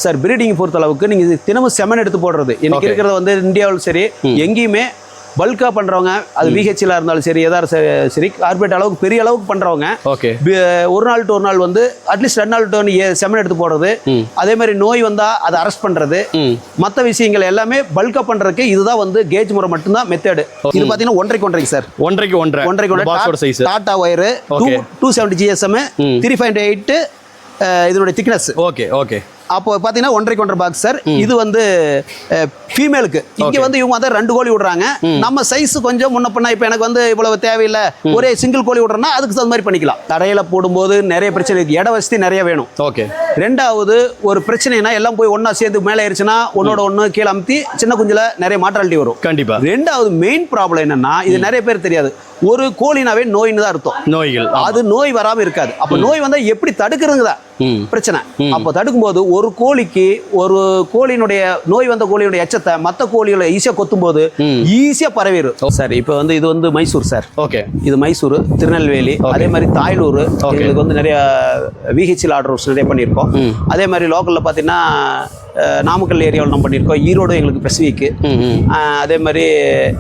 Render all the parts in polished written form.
Sir breeding பொறுத்த அளவுக்கு நீங்கள் தினமும் செமன் எடுத்து போடுறது இன்னைக்கு இருக்கிறத வந்து இந்தியாவில் சரி எங்கேயுமே பல்காக பண்ணுறவங்க அது விஹெச்ல இருந்தாலும் சரி எதாவது சரி கார்பரேட் அளவுக்கு பெரிய அளவுக்கு பண்ணுறவங்க ஒரு நாள் டு ஒரு நாள் வந்து அட்லீஸ்ட் 2 நாள் டு செமன் எடுத்து போடுறது அதே மாதிரி நோய் வந்தால் அதை அரெஸ்ட் பண்ணுறது மற்ற விஷயங்கள் எல்லாமே பல்காக பண்ணுறதுக்கு இதுதான் வந்து கேஜ் முறை மட்டும்தான் மெத்தடு. இது பார்த்தீங்கன்னா 1.5 சார் 1.5 டாடா ஒயரு 270 GSM 3.8 இதனுடைய திக்னஸ். ஓகே அப்போ பார்த்தீங்கன்னா 1.5 பாக்ஸ் சார். இது வந்து ஃபீமேலுக்கு இங்கே வந்து இவங்க வந்து 2 கோழி விடுறாங்க. நம்ம சைஸ் கொஞ்சம் முன்ன பண்ணா இப்போ எனக்கு வந்து இவ்வளவு தேவையில்லை ஒரே சிங்கிள் கோழி விடுறோம்னா அதுக்கு தகுந்த மாதிரி பண்ணிக்கலாம். தரையில் போடும்போது நிறைய பிரச்சனை இருக்கு, இட வசதி நிறைய வேணும். ரெண்டாவது ஒரு பிரச்சனைனா எல்லாம் போய் ஒன்றா சேர்ந்து மேலே ஏறிச்சுன்னா ஒன்னோட ஒன்று கீழே அமுத்தி சின்ன குஞ்சில் நிறைய மாற்றாலிட்டி வரும். கண்டிப்பாக. ரெண்டாவது மெயின் ப்ராப்ளம் என்னன்னா இது நிறைய பேர் தெரியாது, ஒரு கோழினாவே நோயின்னு தான் அர்த்தம். நோய்கள் அது நோய் வராமல் இருக்காது. அப்போ நோய் வந்தால் எப்படி தடுக்கிறதுங்க தான் பிரச்சனை. அப்போ தடுக்கும்போது ஒரு கோழிக்கு ஒரு கோழியினுடைய நோய் வந்த கோழியுடைய எச்சத்தை மற்ற கோழிகளை ஈஸியாக கொத்தும் போது ஈஸியாக பரவிடும். சார் இப்போ வந்து இது வந்து மைசூர் சார். இது மைசூர், திருநெல்வேலி, அதே மாதிரி தாய்லூர் எங்களுக்கு வந்து நிறைய விஹெச்எல் ஆர்டர்ஸ் நிறைய பண்ணியிருக்கோம். அதே மாதிரி லோக்கலில் பார்த்தீங்கன்னா நாமக்கல் ஏரியாவில் நம்ம பண்ணியிருக்கோம். ஈரோடு எங்களுக்கு ஸ்பெசிஃபிக்கு. அதே மாதிரி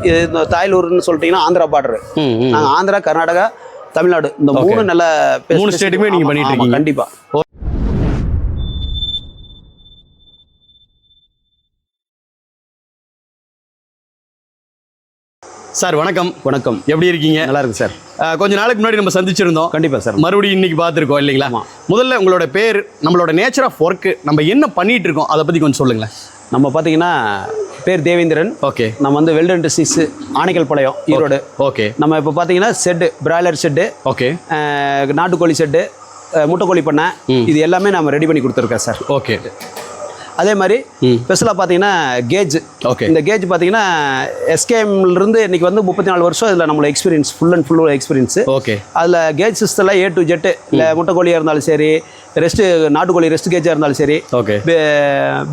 இது இந்த தாய்லூர்னு சொல்லிட்டீங்கன்னா ஆந்திரா பார்டரு. நாங்கள் ஆந்திரா, கர்நாடகா, தமிழ்நாடு இந்த 3 நல்ல 3 ஸ்டேட்டுமே நீங்கள் பண்ணிட்டு இருக்கீங்க. கண்டிப்பாக. சார் வணக்கம். வணக்கம். எப்படி இருக்கீங்க? நல்லா இருக்கு சார். கொஞ்ச நாளைக்கு முன்னாடி நம்ம சந்திச்சிருந்தோம். கண்டிப்பாக சார். மறுபடியும் இன்னைக்கு பார்த்துருக்கோம் இல்லைங்களா? முதல்ல உங்களோட பேர், நம்மளோட நேச்சர் ஆஃப் ஒர்க்கு, நம்ம என்ன பண்ணிட்டு இருக்கோம் அதை பற்றி கொஞ்சம் சொல்லுங்களேன். நம்ம பார்த்தீங்கன்னா பேர் தேவேந்திரன். நம்ம வந்து வெல்டன் டிசீஸ் ஆனைக்கல் பாளையம், ஈரோடு. நம்ம இப்போ பார்த்தீங்கன்னா செட்டு, பிராய்லர் செட்டு, நாட்டுக்கோழி செட்டு, முட்டைக்கோழி பண்ணை, இது எல்லாமே நம்ம ரெடி பண்ணி கொடுத்துருக்கேன் சார். அதே மாதிரி ஸ்பெஷலாக பார்த்தீங்கன்னா கேஜ். இந்த கேஜ் பார்த்தீங்கன்னா எஸ்கேஎம்லேருந்து இன்னைக்கு வந்து 34 வருஷம் இதில் நம்மளோட experience full and full experience. அதில் கேஜ் சிஸ்டத்தில் A to Z, இல்லை முட்டைக்கோழியாக இருந்தாலும் சரி, ரெஸ்ட்டு நாட்டுக்கோழி ரெஸ்ட் கேஜாக இருந்தாலும் சரி,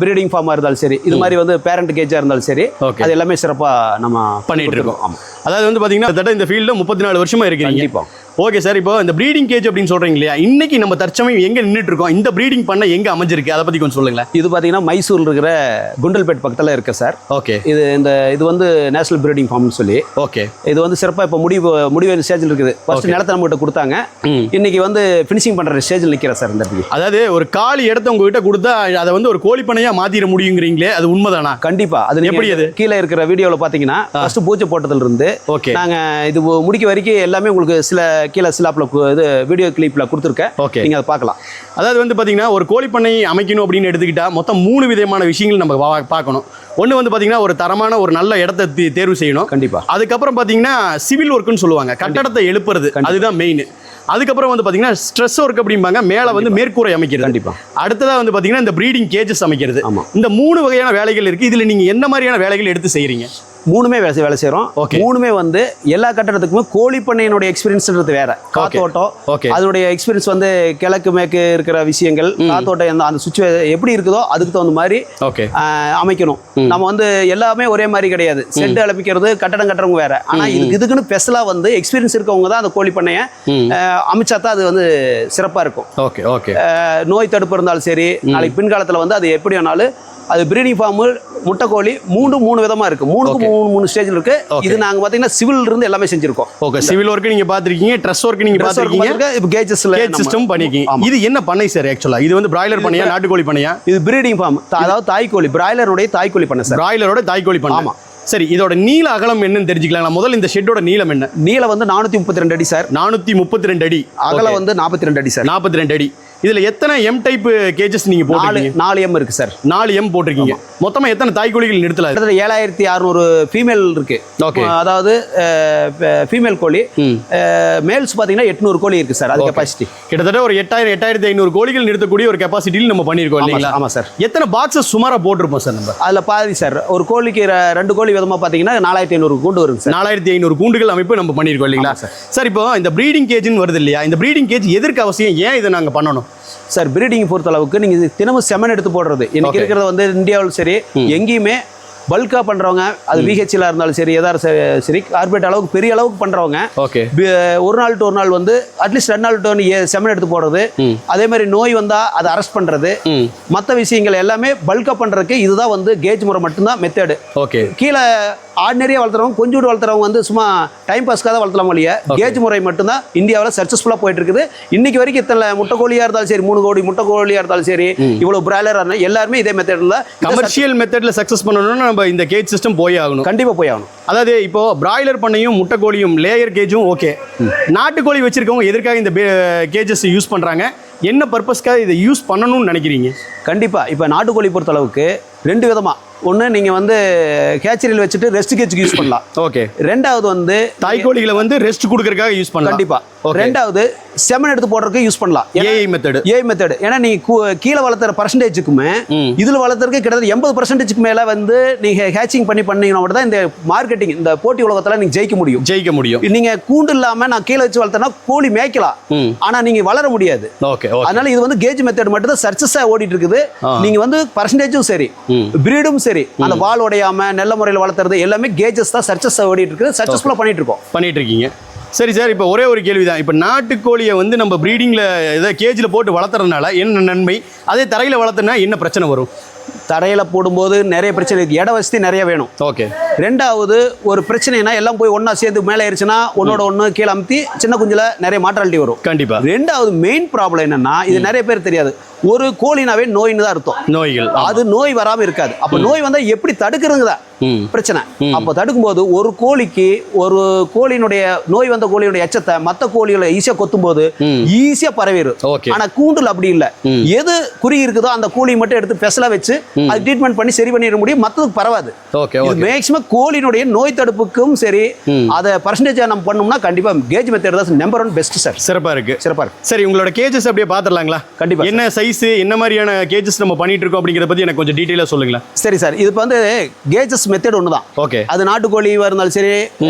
பிரீடிங் ஃபார்மாக இருந்தாலும் சரி, இது மாதிரி வந்து பேரண்ட் கேஜாக இருந்தாலும் சரி, அது எல்லாமே சிறப்பாக நம்ம பண்ணிகிட்டு இருக்கோம். ஆமாம். அதாவது வந்து பார்த்தீங்கன்னா இந்த ஃபீல்டில் 34 வருஷமாக இருக்கீங்க. கண்டிப்பாக. Okay sir. இப்போ இந்த ப்ரீடிங் கேஜ் அப்படின்னு சொல்கிறீங்க இல்லையா, இன்னைக்கு நம்ம தற்சமயம் எங்கே நின்றுட்டு இருக்கோம், இந்த ப்ரீடிங் பண்ண எங்கே அமைஞ்சிருக்கு அதை பற்றி கொஞ்சம் சொல்லுங்களேன். இது பார்த்தீங்கன்னா மைசூர் இருக்கிற குண்டல்பேட் பக்கத்தில் இருக்கு சார். இது வந்து நேஷனல் ப்ரீடிங் ஃபார்ம்னு சொல்லி. இது வந்து சிறப்பாக இப்போ முடிவு ஸ்டேஜில் இருக்குது. ஃபர்ஸ்ட் நிலத்தை நம்மகிட்ட கொடுத்தாங்க, இன்னைக்கு வந்து ஃபினிஷிங் பண்ணுற ஸ்டேஜில் நிற்கிற சார். இந்த அதாவது ஒரு காலி இடத்த உங்ககிட்ட கொடுத்தா அதை வந்து ஒரு கோழி பண்ணையாக மாற்றிட முடியுங்கிறீங்களே, அது உண்மைதானா? கண்டிப்பாக. அது எப்படி? அது கீழே இருக்கிற வீடியோவில் பார்த்தீங்கன்னா ஃபர்ஸ்ட் பூச்சை போட்டதுலேருந்து நாங்கள் இது முடிக்க வரைக்கும் எல்லாமே உங்களுக்கு கீழே சிலாப்பில் இது வீடியோ கிளிப்பில் கொடுத்துருக்கேன். நீங்கள் அதை பார்க்கலாம். அதாவது வந்து பார்த்தீங்கன்னா ஒரு கோழி பண்ணை அமைக்கணும் அப்படின்னு எடுத்துக்கிட்டால் மொத்தம் 3 விதமான விஷயங்கள் நம்ம பார்க்கணும். ஒன்று வந்து பார்த்தீங்கன்னா ஒரு தரமான ஒரு நல்ல இடத்தை தேர்வு செய்யணும். கண்டிப்பாக. அதுக்கப்புறம் பார்த்தீங்கன்னா சிவில் ஒர்க்குன்னு சொல்லுவாங்க, கட்டடத்தை எழுப்புறது, அதுதான் மெயின். அதுக்கப்புறம் வந்து பார்த்தீங்கன்னா ஸ்ட்ரெஸ் ஒர்க் அப்படிம்பாங்க, மேலே வந்து மேற்கூரை அமைக்கிறது. கண்டிப்பாக. அடுத்ததாக வந்து பார்த்தீங்கன்னா இந்த ப்ரீடிங் கேஜஸ் அமைக்கிறது. இந்த 3 வகையான வேலைகள் இருக்குது. இதில் நீங்கள் என்ன மாதிரியான வேலைகள் எடுத்து செய்கிறீங்க? 3மே வேலை செய்கிறோம். 3மே வந்து எல்லா கட்டடத்துக்குமே கோழி பண்ணையினுடைய எக்ஸ்பீரியன்ஸ்ன்றது வேற. காத்தோட்டம், அதோடைய எக்ஸ்பீரியன்ஸ் வந்து கிழக்கு மேற்கு இருக்கிற விஷயங்கள், காத்தோட்டம் அந்த சுச்சுவேஷன் எப்படி இருக்குதோ அதுக்கு தகுந்த மாதிரி அமைக்கணும். நம்ம வந்து எல்லாமே ஒரே மாதிரி கிடையாது. செட்டு அழைப்பிக்கிறது, கட்டடம் கட்டுறவங்க வேற. ஆனால் இதுக்குன்னு ஸ்பெஷலாக வந்து எக்ஸ்பீரியன்ஸ் இருக்கவங்க தான் அந்த கோழி பண்ணையை அமைச்சா தான் அது வந்து சிறப்பாக இருக்கும். நோய் தடுப்பு இருந்தாலும் சரி, நாளைக்கு பின்காலத்தில் வந்து அது எப்படி வேணாலும் அது பிரீடிங் ஃபார்ம், முட்டைக்கோழி 3 விதமா இருக்கு. 3 ஸ்டேஜ்ல இருக்கு. இது நாங்க பாத்தீங்கன்னா சிவில் இருந்து எல்லாமே செஞ்சிருக்கோம். சிவில் ஒர்க் நீங்க பாத்திருக்கீங்க, ட்ரெஸ் ஒர்க் நீங்க பாத்திருக்கீங்க, இப்போ கேஜ் சிஸ்டம் பண்ணிருக்கீங்க. இது என்ன பண்ணை சார் ஆக்சுவலா? இது வந்து பிராய்லர் பண்ணையா, நாட்டுக்கோழி பண்ணையா? இது பிரீடிங் ஃபார்ம், அதாவது தாய்க்கோழி, பிராய்லருடைய தாய்க்கோழி பண்ணை சார். பிராய்லரோட தாய்க்கோழி பண்ணை. ஆமா. சரி, இதோட நீள அகலம் என்னன்னு தெரிஞ்சுக்கலாம். முதல்ல இந்த ஷெட்டோட நீளம் என்ன? நீளம் வந்து 432 அடி சார். 432 அடி. அகலம் வந்து 42 அடி சார். 42 அடி. இதுல எத்தனை எம் டைப் கேஜஸ் நீங்க போட்டுருக்கீங்க? 4 எம் இருக்கு சார். 4 எம் போட்டிருக்கீங்க. மொத்தமா எத்தனை தாய்க்கோழிகள் நிறுத்தலாம்? 7600 ஃபீமேல் இருக்கு. அதாவது ஃபீமேல் கோழி. மேல்ஸ் பாத்தீங்கன்னா 800 கோழி இருக்கு சார். அது கெபாசிட்டி கிட்டத்தட்ட ஒரு 8500 கோழிகள் நிறுத்தக்கூடிய ஒரு கெபாசிட்டியில் நம்ம பண்ணிருக்கோம் இல்லைங்களா? ஆமா சார். எத்தனை பாக்ஸஸ் சுமாரா போட்டிருப்போம் சார் நம்ம? அதுல பாதி சார். ஒரு கோழிக்கு 2 கோழி விதமா பாத்தீங்கன்னா 4500 கூண்டு வரும் சார். 4500 கூண்டுகள் அமைப்பு நம்ம பண்ணிருக்கோம் இல்லைங்களா சார்? இப்போ இந்த ப்ரீடிங் கேஜ்னு வருது இல்லையா, இந்த ப்ரீடிங் கேஜ் எதற்கு அவசியம், ஏன் இதை நாங்க பண்ணணும் சார்? பிரீடிங் பொறுத்த அளவுக்கு நீங்க தினமும் செமன் எடுத்து போடுறது இன்னைக்கு இருக்கிறத வந்து இந்தியாவில் சரி எங்கேயுமே பல்கா பண்றவங்க அது விஹெச்ல இருந்தாலும் சரி எதா சரி கார்பரேட் அளவுக்கு பெரிய அளவுக்கு பண்றவங்க ஓகே ஒரு நாள் டு ஒரு நாள் வந்து அட்லீஸ்ட் 2 நாள் டு செமன் எடுத்து போடுறது, அதே மாதிரி நோய் வந்தா அதை அரெஸ்ட் பண்றது, மற்ற விஷயங்கள் எல்லாமே பல்கா பண்றதுக்கு இதுதான் வந்து கேஜ் முறை மட்டும்தான் மெத்தடு. ஓகே கீழே ஆர்டினரியா வளர்த்துறவங்க கொஞ்சோடு வளர்த்துறவங்க வந்து சும்மா டைம் பாஸ்க்காக தான் வளர்த்தலாம் இல்லையா, கேஜ் முறை மட்டும்தான் இந்தியாவில் சக்சஸ்ஃபுல்லாக போயிட்டு இருக்குது. இன்னைக்கு வரைக்கும் இத்தனை முட்டைக்கோழியா இருந்தாலும் சரி 3 கோடி முட்டைக்கோழியா இருந்தாலும் சரி இவ்வளவு பிராய்லர் எல்லாருமே இதே மெத்தட்ல கமர்ஷியல் மெத்தட்ல சக்சஸ் பண்ணணும்னா நம்ம இந்த கேஜ் சிஸ்டம் போய் ஆகணும். கண்டிப்பா போய் ஆகணும். அதாவது இப்போ பிராய்லர் பண்ணையும் முட்டைக்கோழியும் லேயர் கேஜும் ஓகே, நாட்டுக்கோழி வச்சிருக்கவங்க எதற்காக இந்த கேஜஸ் யூஸ் பண்றாங்க, என்ன பர்பஸ்க்காக இதை யூஸ் பண்ணணும்னு நினைக்கிறீங்க? கண்டிப்பா இப்போ நாட்டுக்கோழி பொறுத்த அளவுக்கு 2 விதமா, ஒன்று நீங்கள் வந்து கேச்சரியில் வச்சுட்டு ரெஸ்ட் கேஜுக்கு யூஸ் பண்ணலாம். ஓகே. ரெண்டாவது வந்து தாய்க்கோழிகளை வந்து ரெஸ்ட் கொடுக்கறதுக்காக யூஸ் பண்ணலாம். கண்டிப்பா. ரெண்டாவது செமன் எடுத்து போடுறதுக்கு யூஸ் பண்ணலாம். AI method. ஏன்னா நீங்க கீழே வளர்த்துற பர்சன்டேஜுக்குமே இதுல வளர்த்துறதுக்கு கிட்டத்தட்ட 80% மேல வந்து நீங்க ஹேச்சிங் பண்ணீங்கன்னா மட்டும் தான் இந்த மார்க்கெட்டிங் இந்த போட்டி உலகத்துல நீங்க ஜெயிக்க முடியும். நீங்க கூண்டு இல்லாம நான் கீழே வச்சு வளர்த்தனா கோழி மேய்க்கலாம், ஆனா நீங்க வளர முடியாது. ஓகே. அதனால இது வந்து கேஜ் மெத்தட் மட்டும் தான் சக்சஸா ஓடிட்டு இருக்குது. நீங்க வந்து பர்சன்டேஜும் சரி பிரீடும் சரி அந்த வால் உடையாம நல்ல முறையில் வளர்த்துறது எல்லாமே கேஜஸ் தான் சக்சஸா ஓடிட்டு இருக்குது. சக்சஸ்ஃபுல்லா பண்ணிட்டு இருக்கீங்க. சரி சார், இப்போ ஒரே ஒரு கேள்வி தான். இப்போ நாட்டுக்கோழியை வந்து நம்ம ப்ரீடிங்கில் ஏதாவது கேஜில் போட்டு வளர்த்துறதுனால என்ன நன்மை, அதே தரையில் வளர்த்துனா என்ன பிரச்சனை வரும்? தரையில் போடும்போது நிறைய பிரச்சனை இருக்குது. இட வசதி நிறைய வேணும். ஓகே. ரெண்டாவது ஒரு பிரச்சனைனா எல்லாம் போய் ஒன்றா சேர்ந்து மேலே ஏறிச்சுன்னா ஒன்னோட ஒன்று கீழே அமுத்தி சின்ன குஞ்சில் நிறைய மாற்றாலிட்டி வரும். கண்டிப்பாக. ரெண்டாவது மெயின் ப்ராப்ளம் என்னன்னா, இது நிறைய பேர் தெரியாது, ஒரு கோழினாவே நோயின்னு தான் அர்த்தம். நோய்கள் அது நோய் வராமல் இருக்காது. அப்போ நோய் வந்தால் எப்படி தடுக்கிறதுங்க பிரச்சனை. அப்போ தடுக்கும்போது ஒரு கோழிக்கு ஒரு கோழியினுடைய நோய் வந்த கோழியுடைய எச்சத்தை மற்ற கோழிகளை ஈஸியாக கொத்தும் போது ஈஸியாக பரவிடும். ஆனா கூண்டுல அப்படி இல்லை. எது குறி இருக்குதோ அந்த கோழி மட்டும் எடுத்து பெசலா வச்சு அது ட்ரீட்மெண்ட் பண்ணி சரி பண்ணிட முடியும், மற்றதுக்கு பரவாது. மேக்ஸிமம் கோழியினுடைய நோய் தடுப்புக்கும் சரி அதை பர்சன்டேஜா நம்ம பண்ணோம்னா கண்டிப்பா கேஜ் மெத்தட் தான் நம்பர் 1 பெஸ்ட் சார். சிறப்பா இருக்கு. சரி, உங்களோட கேஜஸ் அப்படியே பாத்துறலாங்களா? கண்டிப்பா. என்ன சைஸ், என்ன மாதிரியான கேஜஸ் நம்ம பண்ணிட்டு இருக்கோம் அப்படிங்கறத பத்தி எனக்கு கொஞ்சம் டீடைலா சொல்லுங்களேன். சரி சார், இது வந்து கேஜஸ் மெத்தட் ஒன்று தான். ஓகே. அது நாட்டுக்கோழி இருந்தாலும் சரி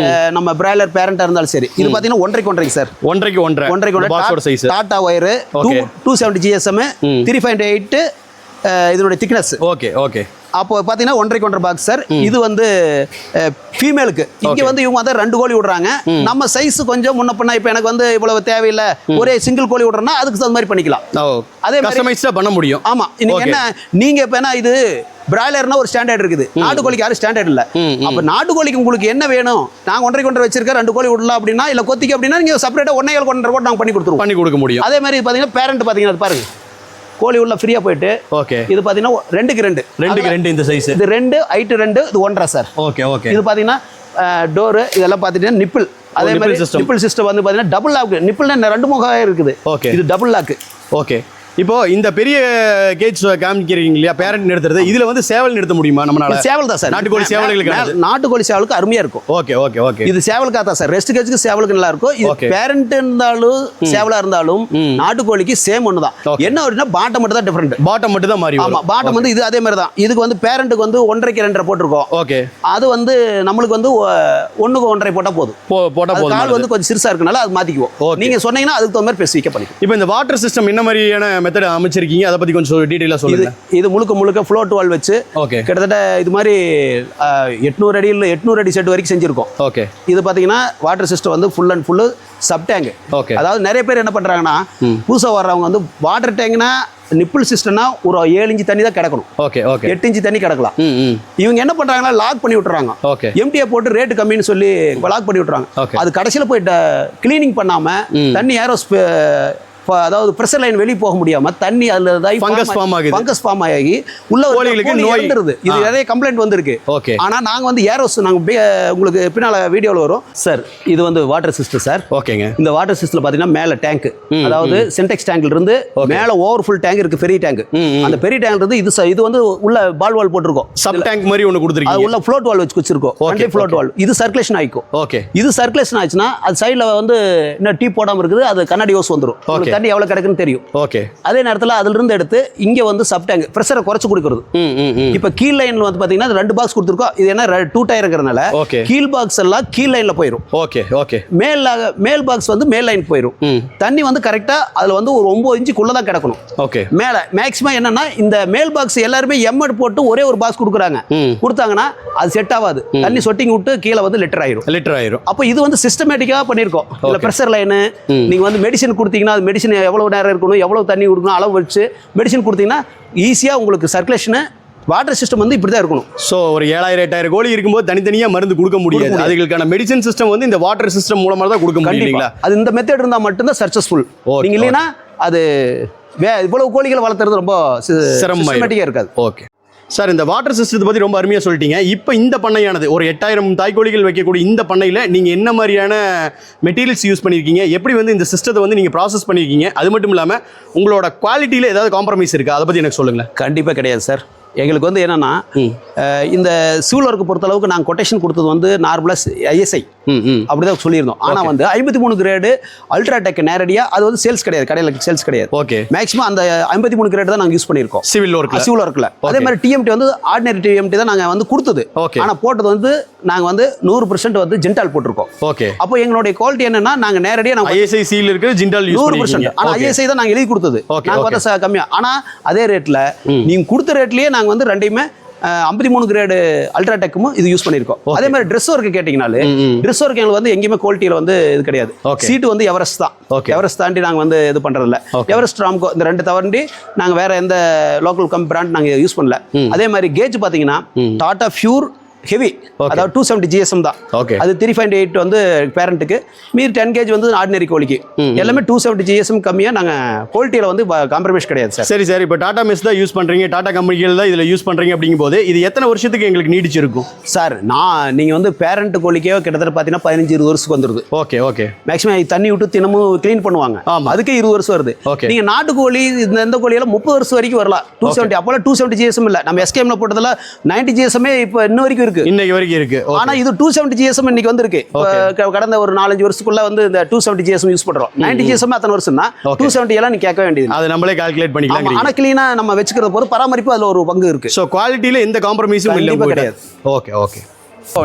நம்ம பிராய்லர் பேரண்டா இருந்தாலும் சரி இது பாத்தீங்கன்னா 1.5 சார். 1.5 பாக்ஸோட சைஸ். டாடா ஒயர் 270 GSM 3.8 இதனுடைய திக்னஸ். ஓகே. அப்போ பார்த்தீங்கன்னா 1.5 பாக்ஸ் சார். இது வந்து ஃபீமேலுக்கு. இங்கே வந்து இவங்க வந்து 2 கோழி விடுறாங்க. நம்ம சைஸ் கொஞ்சம் முன்ன பண்ணா இப்போ எனக்கு வந்து இவ்வளவு தேவையில்லை, ஒரே சிங்கிள் கோழி விடுறோம்னா அதுக்கு தகுந்த மாதிரி பண்ணிக்கலாம். அதே கஸ்டமைஸ்டா பண்ண முடியும். ஆமா. இன்னைக்கு என்ன நீங்க இப்போ என்ன இது பிராய்லர்னா ஒரு ஸ்டாண்டர்ட் இருக்குது, நாட்டுக்கோழிக்கு யாரும் ஸ்டாண்டர்ட் இல்லை. அப்போ நாட்டுக்கோழிக்கு உங்களுக்கு என்ன வேணும், நாங்கள் 1.5 வச்சிருக்கேன் 2 கோழி விடலாம் அப்படின்னா இல்லை கொத்திக்கு அப்படின்னா நீங்கள் செப்பரேட்டாக 1.5 கூட நாங்கள் பண்ணி கொடுக்க முடியும். அதே மாதிரி பார்த்தீங்கன்னா பேரண்ட் பார்த்தீங்கன்னா பாருங்க கோழி உள்ள ஃப்ரீயா போயிட்டு. ஓகே. இது பாத்தீங்கன்னா 2x2 இந்த சைஸ். இது 2 ஹைட் 2 இது 1.5 சார். ஓகே. இது பாத்தீங்கன்னா டோர் இதெல்லாம் பாத்தீங்கன்னா நிப்பிள். அதே மாதிரி நிப்பிள் சிஸ்டம் வந்து பாத்தீங்கன்னா டபுள் லாக். நிப்பிள்னா 2 முகம் இருக்குது. இது டபுள் லாக். ஓகே. இப்போ இந்த பெரிய கேஜ் காமிக்கிறீங்க இல்லையா, பேரண்ட் நிறுத்துறது, இதுல வந்து சேவல் நிறுத்த முடியுமா நம்மளால? சேவல் தான் சார். நாட்டுக்கோழி சேவலுக்கு நாட்டுக்கோழி சேவலுக்கு அருமையா இருக்கும். ஓகே. இது சேவலுக்கா தான் சார். ரெஸ்ட் கேஜுக்கு சேவலுக்கு நல்லா இருக்கும். இது பேரண்ட் இருந்தாலும் சேவலா இருந்தாலும் நாட்டுக்கோழிக்கு சேம் ஒன்று தான். என்ன அப்படின்னா பாட்டம் மட்டும் தான் டிஃபரெண்ட். பாட்டம் மட்டும் தான் மாறி. ஆமா, பாட்டம் வந்து இது அதே மாதிரி தான். இதுக்கு வந்து பேரண்ட்டுக்கு வந்து 1.5 2 போட்டிருக்கோம். ஓகே. அது வந்து நம்மளுக்கு வந்து 1க்கு 1.5 போட்டா போதும். கால் வந்து கொஞ்சம் சிறுசா இருக்கனால அது மாத்திக்குவோம். நீங்க சொன்னீங்கன்னா அதுக்கு தகுந்த மாதிரி ஸ்பெசிஃபிக்கா பண்ணிக்கலாம். இப்போ இந்த வாட்டர் சிஸ்டம் என்ன மாதிரியான மெத்தட் அமைச்சிருக்கீங்க, அதை பத்தி கொஞ்சம் டீடைலா சொல்லுங்க. இது முழுக்க ஃப்ளோட் வால் வச்சு கிட்டத்தட்ட இது மாதிரி 800 அடி இல்ல 800 அடி செட் வரைக்கும் செஞ்சிருக்கோம். ஓகே. இது பாத்தீங்கன்னா வாட்டர் சிஸ்டம் வந்து full and full sub tank. அதாவது நிறைய பேர் என்ன பண்றாங்கன்னா புதுசா வர்றவங்க வந்து வாட்டர் டேங்க்னா நிப்பிள் சிஸ்டம்னா ஒரு 7 இன்ச் தண்ணி தான் கிடக்கணும். 8 இன்ச் தண்ணி கிடக்கலாம். இவங்க என்ன பண்றாங்கன்னா லாக் பண்ணி விட்டுறாங்க. எம்டிஏ போட்டு ரேட்டு கம்மின்னு சொல்லி லாக் பண்ணி விட்டுறாங்க. அது கடைசியில் போய் கிளீனிங் பண்ணாம தண்ணி ஏரோ அதாவது பிரஷர் லைன் வெளியே போக முடியாம தண்ணி அதுல ஃபங்கஸ் ஃபார்ம் ஆகி உள்ள கோழிகளுக்கு நோய் வந்துருது. இது நிறைய கம்ப்ளைண்ட் வந்திருக்கு. ஆனா நாங்க வந்து ஏரோஸ் நாங்க உங்களுக்கு பின்னால வீடியோல வரும் சார். இது வந்து வாட்டர் சிஸ்டம் சார். ஓகேங்க. இந்த வாட்டர் சிஸ்டம்ல பாத்தீங்கன்னா மேல டேங்க், அதாவது சின்டெக்ஸ் டேங்க்ல இருந்து மேல ஓவர் ஃபுல் டேங்க் இருக்கு, பெரிய டேங்க். அந்த பெரிய டேங்க்ல இருந்து இது வந்து உள்ள பால் வால் போட்டுருக்கோம். சப் டேங்க் மாதிரி ஒன்னு கொடுத்துருக்கீங்க. உள்ள ஃப்ளோட் வால் வச்சு வச்சிருக்கோம். ஒன்லி ஃப்ளோட் வால். இது சர்க்குலேஷன் ஆயிக்கும். ஓகே. இது சர்க்குலேஷன் ஆச்சுன்னா அது சைடுல வந்து என்ன டீ போடாம இருக்குது, அது கண்ணாடி ஓஸ் வந்துரும். தண்ணி எவ்வளவு கிடக்குன்னு தெரியும். ஓகே. அதே நேரத்தில் அதுல இருந்து எடுத்து இங்க வந்து சப் டேங்க் பிரஷரை குறைச்சு கொடுக்குறது. இப்போ கீழ் லைன்ல வந்து பாத்தீங்கன்னா 2 பாக்ஸ் கொடுத்துருக்கோம். இது என்ன 2 டயர்ங்கிறதுனால கீழ் பாக்ஸ் எல்லாம் கீழ் லைன்ல போயிடும். Okay okay. மேல் பாக்ஸ் வந்து மேல் லைன் போயிடும். தண்ணி வந்து கரெக்டா அதுல வந்து ஒரு 9 இன்ச்சுக்குள்ள தான் கிடக்கணும். ஓகே. மேல மேக்ஸிமம் என்னன்னா இந்த மேல் பாக்ஸ் எல்லாருமே எம்எட் போட்டு ஒரே ஒரு பாக்ஸ் கொடுக்குறாங்க. கொடுத்தாங்கன்னா அது செட் ஆகாது. தண்ணி சொட்டிங் விட்டு கீழே வந்து லிட்டர் ஆயிரும். அப்போ இது வந்து சிஸ்டமேட்டிக்கா பண்ணிருக்கோம். இல்ல பிரஷர் லைனு நீங்க வந்து மெடிசன் கொடுத்தீங்கன்னா அது மெடிசன் எவ்வளவு நேரம் இருக்கணும், எவ்வளவு தண்ணி கொடுக்கணும், அளவு வச்சு மெடிசன் கொடுத்தீங்கன்னா ஈஸியா உங்களுக்கு சர்க்குலேஷன் வாட்டர் சிஸ்டம் வந்து இப்படி தான் இருக்கணும். ஸோ ஒரு 7000-8000 கோழி இருக்கும்போது தனித்தனியாக மருந்து கொடுக்க முடியாது. அதுக்கான மெடிசன் சிஸ்டம் வந்து இந்த வாட்டர் சிஸ்டம் மூலமாக தான் கொடுக்க முடியும். அது இந்த மெத்தட் இருந்தால் மட்டும்தான் சக்சஸ்ஃபுல். நீங்க இல்லைன்னா அது இவ்வளவு கோழிகளை வளர்த்துறது ரொம்ப சிரமமாக இருக்காது. ஓகே சார், இந்த வாட்டர் சிஸ்டத்தை பற்றி ரொம்ப அருமையாக சொல்லிட்டீங்க. இப்போ இந்த பண்ணையானது ஒரு 8000 தாய்க்கோழிகள் வைக்கக்கூடிய இந்த பண்ணையில் நீங்கள் என்ன மாதிரியான மெட்டீரியல்ஸ் யூஸ் பண்ணியிருக்கீங்க, எப்படி வந்து இந்த சிஸ்டத்தை வந்து நீங்கள் ப்ராசஸ் பண்ணியிருக்கீங்க, அது மட்டும் இல்லாமல் உங்களோட குவாலிட்டியில் ஏதாவது காம்ப்ரமைஸ் இருக்கா, அதை பற்றி எனக்கு சொல்லுங்களேன். கண்டிப்பாக கிடையாது சார். எங்களுக்கு வந்து என்னன்னா இந்த சிவில் ஒர்க்கு பொறுத்த அளவுக்கு நாங்கள் கொட்டேஷன் கொடுத்தது வந்து நார்மலாக ISI அப்படிதான் சொல்லியிருந்தோம். ஆனால் வந்து 53 கிரேடு அல்ட்ராடெக் நேரடியாக அது வந்து சேல்ஸ் கிடையாது, கடையில் சேல்ஸ் கிடையாது. ஓகே. மேக்ஸிமம் அந்த 53 கிரேடு தான் நாங்கள் யூஸ் பண்ணியிருக்கோம் சிவில் ஒர்க்கில். அதே மாதிரி TMT வந்து ஆர்டினரி TMT தான் நாங்கள் வந்து கொடுத்தது. ஆனால் போட்டது வந்து நாங்கள் வந்து 100% வந்து ஜிண்டால் போட்டிருக்கோம். ஓகே. அப்போ எங்களுடைய குவாலிட்டி என்னன்னா நாங்கள் நேரடியாக ISI சீல் இருக்கு, ஜிண்டால் 100%. ஆனால் ISI தான் நாங்கள் எழுதி கொடுத்தது. நாங்கள் பார்த்தா கம்மியாக. ஆனால் அதே ரேட்டில் நீங்கள் கொடுத்த ரேட்லேயே நாங்கள் வந்து ரெண்டையுமே 53 கிரேடு அல்ட்ராடெக்கும் இது யூஸ் பண்ணியிருக்கோம். அதே மாதிரி ட்ரெஸ் ஒர்க்கு கேட்டிங்கனாலே ட்ரெஸ் ஒர்க் எங்களுக்கு வந்து எங்கேயுமே குவாலிட்டியில் வந்து இது கிடையாது. சீட்டு வந்து எவரெஸ்ட் தான். எவரெஸ்ட் தாண்டி நாங்கள் வந்து இது பண்ணுறதில்ல. எவரெஸ்ட் ராம்கோ இந்த 2 தவறண்டி நாங்கள் வேற எந்த லோக்கல் பிராண்ட் நாங்கள் யூஸ் பண்ணல. அதே மாதிரி கேஜ் பார்த்தீங்கன்னா டாடா ஃபியூர் ஹெவி, அதாவது 270 GSM தான். அது 3.8 வந்து பேரண்ட்டுக்கு, மீறி 10 கேஜ் வந்து ஆர்டினரி கோழிக்கு. எல்லாமே 270 GSM கம்மியாக நாங்கள் குவாலிட்டியில் வந்து காம்ப்ரமைஸ் கிடையாது சார். சரி சார், இப்போ டாடா மெஸ் தான் யூஸ் பண்ணுறீங்க, டாடா கம்பெனிகள் தான் இதில் யூஸ் பண்ணுறீங்க. அப்படிங்கும்போது இது எத்தனை வருஷத்துக்கு எங்களுக்கு நீடிச்சிருக்கும் சார்? நீங்கள் வந்து பேரண்ட் கோழிக்கே கிட்டத்தட்ட பார்த்தீங்கன்னா 15-20 வருஷத்துக்கு வந்துருது. Okay okay. மேக்ஸிமம் தண்ணி விட்டு தினமும் க்ளீன் பண்ணுவாங்க. அதுக்கே 20 வருஷம் வருது. நீங்கள் நாட்டுக்கோழி இந்த கோழியெல்லாம் 30 வருஷம் வரைக்கும் வரலாம். 270 அப்போல்லாம் 270 GSM இல்லை. நம்ம SKMல போட்டதில் 90 GSM இப்போ இன்ன வரைக்கும் இருக்கு. இன்னைக்கு வரைக்கும் இருக்கு. ஆனா இது 270 GSM இன்னைக்கு வந்திருக்கு. கடந்த ஒரு 4-5 வருஷத்துக்குள்ள வந்து இந்த 270 GSM யூஸ் பண்றோம். 90 GSM அத்தனை வருஷம்னா 270 எல்லாம் நீ கேட்க வேண்டியது. அது நம்மளே கால்குலேட் பண்ணிக்கலாம். ஆனா கிளீனா நம்ம வெச்சுக்கிறது போது பராமரிப்பு அதுல ஒரு பங்கு இருக்கு. சோ குவாலிட்டில எந்த காம்ப்ரமைஸும் இல்ல கிடையாது. Okay okay.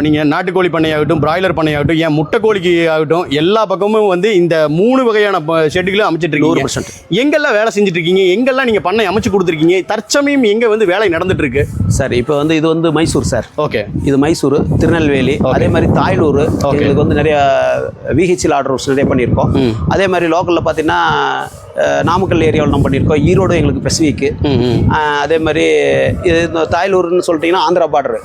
நீங்கள் நாட்டுக்கோழி பண்ணையாகட்டும், பிராய்லர் பண்ணையாகட்டும், ஏன் முட்டைக்கோழிக்கு ஆகட்டும், எல்லா பக்கமும் வந்து இந்த 3 வகையான ஷெட்டுகளும் அமைச்சிட்டு இருக்கீங்க. 100%. எங்கெல்லாம் வேலை செஞ்சுட்டு இருக்கீங்க, எங்கெல்லாம் நீங்கள் பண்ணை அமைச்சு கொடுத்துருக்கீங்க, தற்சமயம் எங்கே வந்து வேலை நடந்துட்டு இருக்கு சார்? இப்போ வந்து இது வந்து மைசூர் சார். ஓகே. இது மைசூர், திருநெல்வேலி, அதே மாதிரி தாய்லூர். எங்களுக்கு வந்து நிறைய VHL ஆர்டர்ஸ் நிறைய பண்ணியிருக்கோம். அதே மாதிரி லோக்கலில் பார்த்தீங்கன்னா நாமக்கல் ஏரியாவில் நம்ம பண்ணியிருக்கோம். ஈரோடு எங்களுக்கு ஸ்பெசிஃபிக்கு. அதே மாதிரி இது தாய்லூர்னு சொல்லிட்டீங்கன்னா ஆந்திரா பார்டர்.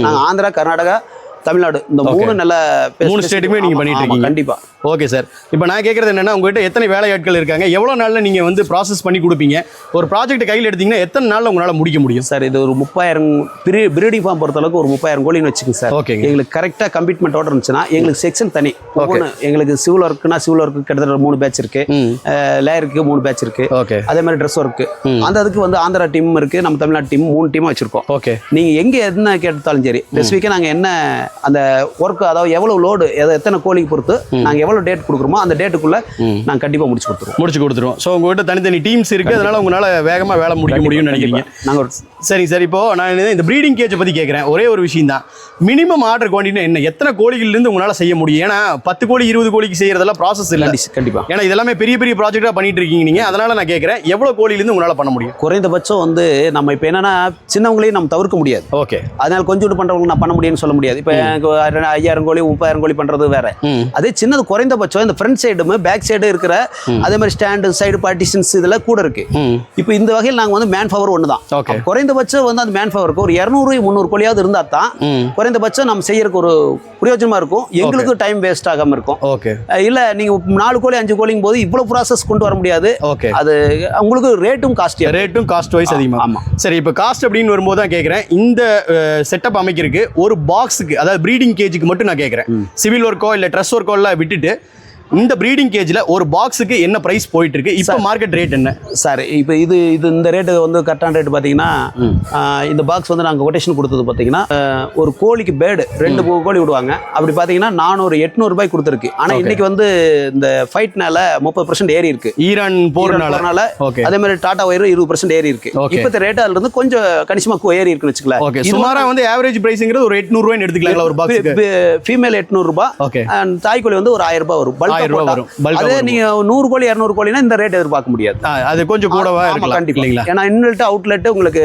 நாங்கள் ஆந்திரா, கர்நாடகா, தமிழ்நாடு இந்த 3 நல்ல 3 ஸ்டேட்டுமே நீங்கள் பண்ணிட்டு இருக்கீங்க. கண்டிப்பாக. ஓகே சார், இப்போ நான் கேட்குறது என்னன்னா, உங்கள்கிட்ட எத்தனை வேலையாட்கள் இருக்காங்க, எவ்வளோ நாளில் நீங்கள் வந்து ப்ராசஸ் பண்ணி கொடுப்பீங்க, ஒரு ப்ராஜெக்ட் கையில் எடுத்தீங்கன்னா எத்தனை நாளில் உங்களால் முடிக்க முடியும் சார்? இது ஒரு 30,000 பிரீடிங் ஃபார்ம் பொறுத்தளவுக்கு ஒரு 30,000 கோழின்னு வச்சுக்கோங்க சார். ஓகே. எங்களுக்கு கரெக்டாக கமிட்மெண்ட் ஆர்டர் இருந்துச்சுன்னா எங்களுக்கு செக்ஷன் தனி. எங்களுக்கு சிவில் ஒர்க்குனா சிவில் ஒர்க்கு கிட்டத்தட்ட 3 பேட்ச் இருக்கு, லேயருக்கு 3 பேட்ச் இருக்கு. ஓகே. அதே மாதிரி ட்ரெஸ் ஒர்க்கு அந்த அதுக்கு வந்து ஆந்திரா டீம் இருக்கு, நம்ம தமிழ்நாடு டீம் 3 டீமாக வச்சிருக்கோம். ஓகே. நீங்கள் எங்கே என்ன கேட்டாலும் சரி ஸ்பெசிஃபிக்காக நாங்கள் என்ன அந்த ஒர்க்கு, அதாவது எவ்வளோ லோடு, எத்தனை கோழிக்கு பொறுத்து நாங்கள் எவ்வளோ டேட் கொடுக்குறோமோ அந்த டேட்டுக்குள்ள நாங்கள் கண்டிப்பாக முடிச்சு கொடுத்துருவோம். ஸோ உங்கள்கிட்ட தனித்தனி டீம்ஸ் இருக்குது, அதனால உங்களால் வேகமாக வேலை முடிக்க முடியும்னு நினைக்கிறீங்க. நாங்கள் சரி சார், இப்போ நான் இந்த ப்ரீடிங் கேஜை பற்றி கேட்குறேன். ஒரே ஒரு விஷயம் தான், மினிமம் ஆர்டர் குவான்டிட்டி என்ன, எத்தனை கோழிகள்லேருந்து உங்களால் செய்ய முடியும்? ஏன்னா 10 கோழி 20 கோழிக்கு செய்யறதெல்லாம் ப்ராசஸ் இல்லை. கண்டிப்பாக. ஏன்னா இதெல்லாமே பெரிய பெரிய ப்ராஜெக்டாக பண்ணிட்டு இருக்கீங்க நீங்கள், அதனால நான் கேட்குறேன் எவ்வளோ கோழிலேருந்து உங்களால் பண்ண முடியும்? குறைந்தபட்சம் வந்து நம்ம இப்போ என்னன்னா சின்னவங்களையும் நம்ம தவிர்க்க முடியாது. ஓகே. அதனால கொஞ்சோண்டு பண்ணுறவங்க நான் பண்ண முடியும்னு சொல்ல முடியாது. இப்போ எனக்கு 5000 கோழி 30,000 கோழி பண்ணுறது வேற. அதே சின்னது குறைந்தபட்சம் இந்த ஃப்ரண்ட் சைடும் பேக் சைடு இருக்கிற அதே மாதிரி ஸ்டாண்டு சைடு பார்ட்டிஷன்ஸ் இதெல்லாம் கூட இருக்கு. இப்போ இந்த வகையில் நாங்கள் வந்து மேன் பவர் ஒன்று தான். குறைந்தபட்சம் வந்து அந்த மேன் பவருக்கு ஒரு 200-300 கோழியாவது இருந்தால் தான் குறைந்தபட்சம் நம்ம செய்யறதுக்கு ஒரு பிரயோஜனமா இருக்கும். எங்களுக்கு டைம் வேஸ்ட் ஆகாம இருக்கும். இல்ல நீங்க 4 கோழி 5 கோழிங்கும் போது இவ்வளவு ப்ராசஸ் கொண்டு வர முடியாது. அது உங்களுக்கு ரேட்டும் காஸ்ட் வைஸ் அதிகமா. ஆமா. சரி, இப்போ காஸ்ட் அப்படின்னு வரும்போது தான் கேட்குறேன், இந்த செட்டப் அமைக்கிறதுக்கு ஒரு பாக்ஸுக்கு, அதாவது ப்ரீடிங் கேஜுக்கு மட்டும் நான் கேட்குறேன், சிவில் ஒர்க்கோ இல்லை ட்ரெஸ் ஒர்க்கோ எல்லாம் விட்டுட்டு இந்த ப்ரீடிங் கேஜ்ல ஒரு பாக்ஸுக்கு என்ன பிரைஸ் போயிட்டு இருக்கு இப்போ மார்க்கெட் ரேட் என்ன சார்? இப்போ இது இந்த ரேட்டு வந்து கரெக்டான ரேட் பார்த்தீங்கன்னா இந்த பாக்ஸ் வந்து நாங்கள் கொட்டேஷன் கொடுத்தது பார்த்தீங்கன்னா ஒரு கோழிக்கு பேடு 2 கோழி விடுவாங்க. அப்படி பார்த்தீங்கன்னா 800 ரூபாய் கொடுத்துருக்கு. ஆனால் இன்னைக்கு வந்து இந்த ஃபைட்னால 30% ஏறி இருக்கு. ஈரான் போறனால அதே மாதிரி டாடா ஒயர் 20% ஏறி இருக்கு. இப்போ ரேட் அதுல இருந்து கொஞ்சம் கணிசமாக ஏறி இருக்குன்னு வச்சுக்கலாம். ஓகே, சுமாரா வந்து ஆவரேஜ் பிரைஸ்ங்கிறது ஒரு 800 ரூபாய் எடுத்துக்கலாம் ஒரு பாக்ஸ். ஃபீமேல் 800 ரூபாய், ஓகே, தாய் கோழி வந்து ஒரு 1000 ரூபாய் வரும். 1000 ரூபாய் வரும். அதே நீங்க 100 கோழி 200 கோழினா இந்த ரேட் எதிர்பார்க்க முடியாது. அது கொஞ்சம் கூடவா இருக்கலாம் கண்டிப்பா இல்லைங்களா? ஏன்னா இன்வெல்ட் அவுட்லெட் உங்களுக்கு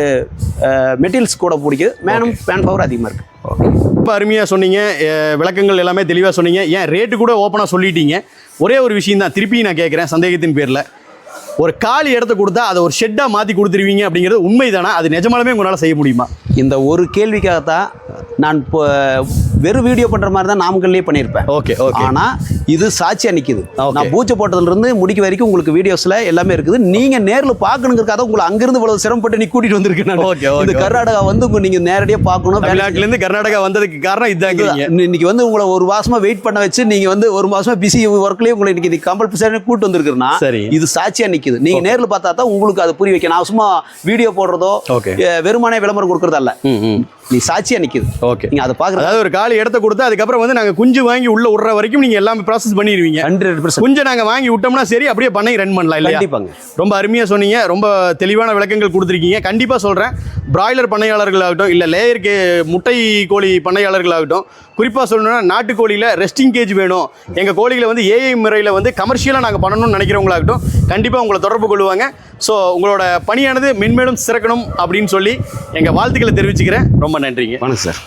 மெட்டீரியல்ஸ் கூட பிடிக்குது, மேன் பவர் அதிகமாக இருக்கு. ரொம்ப அருமையாக சொன்னீங்க, விளக்கங்கள் எல்லாமே தெளிவாக சொன்னீங்க. ஏன் ரேட்டு கூட ஓப்பனாக சொல்லிட்டீங்க. ஒரே ஒரு விஷயம் தான் திருப்பி நான் கேட்குறேன் சந்தேகத்தின் பேரில், ஒரு காலி இடத்த கொடுத்தா அதை ஒரு ஷெட்டாக மாற்றி கொடுத்துருவீங்க அப்படிங்கிறது உண்மைதானா? அது நிஜமாலுமே உங்களால் செய்ய முடியுமா? இந்த ஒரு கேள்விக்காகத்தான் நான் இப்போ வெறும் வீடியோ பண்ணுற மாதிரி தான் நாமக்கல்லே பண்ணியிருப்பேன். Okay okay. ஆனால் இது சாட்சியாக நிற்கிது. நான் பூச்சை போட்டதுலேருந்து முடிக்க வரைக்கும் உங்களுக்கு வீடியோஸில் எல்லாமே இருக்குது. நீங்கள் நேரில் பார்க்கணுங்கிறக்காக உங்களை அங்கேருந்து இவ்வளவு சிரமப்பட்டு நீ கூட்டிகிட்டு வந்திருக்கேன் நான். ஓகே, இந்த கர்நாடகா வந்து நீங்கள் நேரடியாக பார்க்கணும். தமிழ்நாட்டிலேருந்து கர்நாடகா வந்ததுக்கு காரணம் இதுதான். இன்னைக்கு வந்து உங்களை ஒரு மாசமா வெயிட் பண்ண வச்சு நீங்கள் வந்து ஒரு மாசமா பிஸி ஒர்க்லேயே உங்களை இன்னைக்கு கம்பல்சரி கூட்டு வந்திருக்குன்னா இது சாட்சியாக நிற்கிது. நீங்க நேரில் பார்த்தா தான் உங்களுக்கு அதை புரிய வைக்க. நான் சும்மா வீடியோ போடுறதோ வெறுமானே விளம்பரம் கொடுக்கறதல்ல, நீ சாட்சியா நிக்குது. ஓகே, நீங்க அதை பாக்குறது. அதாவது ஒரு காலி இடத்த கொடுத்து அதுக்கப்புறம் வந்து நாங்க குஞ்சு வாங்கி உள்ள விடுற வரைக்கும் நீங்க எல்லாமே ப்ராசஸ் பண்ணிடுவீங்க. 100% குஞ்சை நாங்க வாங்கி விட்டோம்னா சரி அப்படியே பண்ணி ரன் பண்ணலாம் இல்லையா? கண்டிப்பாங்க. ரொம்ப அருமையா சொன்னீங்க, ரொம்ப தெளிவான விளக்கங்கள் கொடுத்துருக்கீங்க. கண்டிப்பா சொல்றேன், பிராய்லர் பண்ணையாளர்களாகட்டும் இல்ல லேயருக்கு முட்டை கோழி பண்ணையாளர்களாகட்டும், குறிப்பா சொல்லணும்னா நாட்டுக்கோழியில ரெஸ்டிங் கேஜ் வேணும், எங்க கோழிகளை வந்து ஏஐ முறையில் வந்து கமர்ஷியலா நாங்க பண்ணணும்னு நினைக்கிறவங்களாகட்டும் கண்டிப்பா உங்களை தொடர்பு கொள்வாங்க. ஸோ உங்களோட பணியானது மென்மேலும் சிறக்கணும் அப்படின்னு சொல்லி எங்க வாழ்த்துக்களை தெரிவிச்சுக்கிறேன். ரொம்ப நன்றிங்க. வணக்கம் சார்.